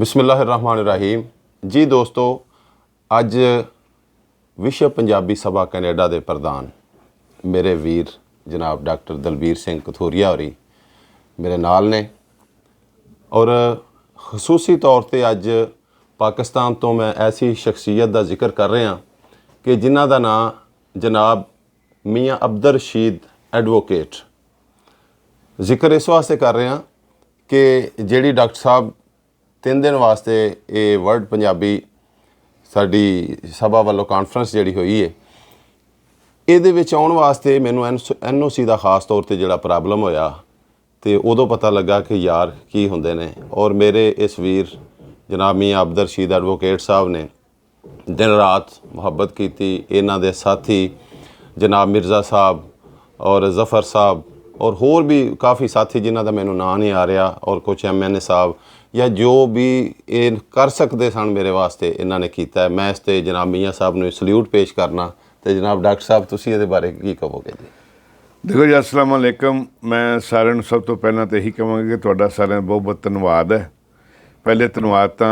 बिस्मिल्लाहिर्रहमानिर्रहीम जी दोस्तों, अज विश्व पंजाबी सभा कैनेडा के प्रधान मेरे वीर जनाब डॉक्टर दलबीर सिंह कथूरिया होरी मेरे नाल ने और खसूसी तौर पर अज पाकिस्तान तो मैं ऐसी शख्सियत का जिक्र कर रहा कि जिन्हां दा नाम जनाब मियाँ अब्दुल रशीद एडवोकेट। जिक्र इस वास्ते कर रहे हैं कि जिहड़ी डॉक्टर साहब 3 दिन वास्ते ये वर्ल्ड पंजाबी साडी सभा वालों कॉन्फ्रेंस जिहड़ी हुई है, ਇਹਦੇ ਵਿੱਚ आने वास्ते मैनू NOC का खास तौर पर जिहड़ा प्रॉब्लम होया तो उदों पता लगा कि यार की हुंदे ने। और मेरे इस वीर जनाब मियाँ अब्दुल रशीद एडवोकेट साहब ने दिन रात मुहब्बत की। इन्हां दे साथी जनाब मिर्ज़ा साहब और जफ़र साहब और होर भी काफ़ी साथी जिन्हां दा मैनू नाम नहीं आ रहा, और कुछ MNA साहब या जो भी ये कर सकते सन मेरे वास्ते इन्होंने किया है। मैं इस ते जनाब मियाँ साहब ने सल्यूट पेश करना। तो जनाब डॉक्टर साहब तुसीं इहदे बारे की कहोगे जी? देखो जी, अस्सलाम वालेकुम। मैं साਰਿਆਂ ਨੂੰ सब तो पहला तो यही कहांगा कि तुहाडा सारिਆਂ ਦਾ बहुत बहुत धन्यवाद है। पहले धन्यवाद तो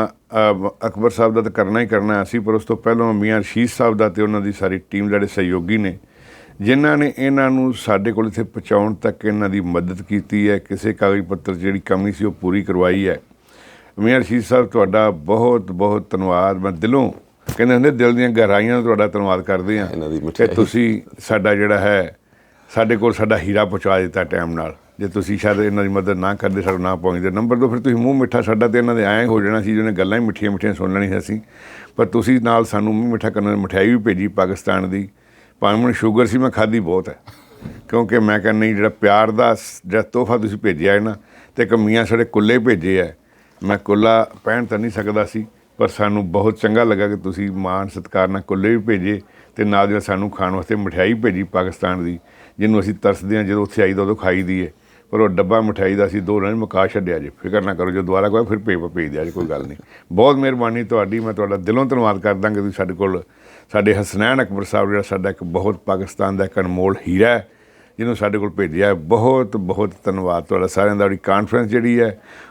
अकबर साहब का तो करना ही करना असी, पर उस तो पहलों मियाँ रशीद साहब का तो उन्होंने सारी टीम जिहड़े सहयोगी ने जिन्हां ने इन्हां नूं साडे कोल इत्थे पहुँचाउण तक इन्हां दी मदद की है। किसी कागज़ पत्तर जिहड़ी कमी सी वो पूरी करवाई है। मियाँ रशीद साहब तुहाडा बहुत बहुत धन्यवाद। मैं दिलों कहते हुंदे दिल दीआं गहराइयां तुहाडा धन्यवाद करदे हां कि तुसीं साडा जिहड़ा है साडे कोल साडा हीरा पहुँचा दिता टाइम नाल। जे तुसीं शायद इन्हां दी मदद ना करदे, साडा ना पहुँचदे नंबर तो फिर तुसीं मूँह मिठा साडा ते इन्हां दे ऐं हो जाना सी जिन्हें गल्लां ही मिठियां मिठियां सुन लैणी असीं। पर तुसीं नाल सानूं मूँह मिठा करन मिठाई भी भेजी पाकिस्तान दी। भावें मैनूं शुगर सी, मैं खाधी बहुत है, क्योंकि मैं कहना नहीं जिहड़ा प्यार दा जिहड़ा तोहफा तुसीं भेजिआ है ना, ते एक मियाँ साडे कुल्ले भेजे है। मैं कुल्ला पहन तो नहीं सकता सी, पर सानू बहुत चंगा लगा कि तुसीं मान सत्कार नाल कुल्ले भी भेजे ते नाल जिहड़ा सानू खाण वास्ते मिठाई भेजी पाकिस्तान दी, जिन्होंने असीं तरसदे हां जदों उत्थे आई तां उदों खाई दी है। पर वो डब्बा मिठाई का असीं 2 दिन मुका छड्डिआ जी। फिकर ना करो, जो दोबारा कोई फिर भेज दिया जी, कोई गल नहीं। बहुत मेहरबानी तुहाडी। मैं तुहाडा दिलों धन्नवाद करदा कि तुसीं साडे कोल साडे हसनैन अकबर साहब जिहड़ा साडा एक बहुत पाकिस्तान का एक अनमोल हीरा है जिन्होंने साडे कोल भेजिआ है। बहुत बहुत धन्नवाद तुहाडा सारिਆਂ दा। कॉन्फ्रेंस जिहड़ी है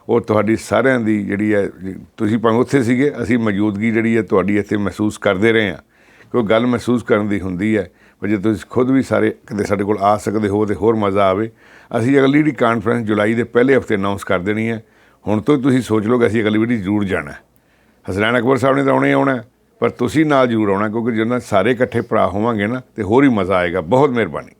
वो तुहाडी सारिਆਂ दी जिहड़ी है, तुसीं भावें उत्थे सीगे, असीं मौजूदगी जिहड़ी है तुहाडी इत्थे महसूस करते रहे हैं। कोई गल महसूस करन दी हुंदी है, पर जे तुसीं खुद भी सारे किते साडे कोल आ सकदे हो तो होर मज़ा आवे। असीं अगली जिहड़ी कॉन्फ्रेंस जुलाई के पहले हफ्ते अनाउंस कर देनी है। हुण तो तुसीं सोच लो कि असीं अगली वारी जरूर जाना है। हसनैन अकबर साहब ने तो आउणा ही आउणा, पर तुसीं नाल जरूर आउणा, क्योंकि जिन्ना सारे इकट्ठे भरा होवांगे ना तो होर ही मज़ा आएगा। बहुत मेहरबानी।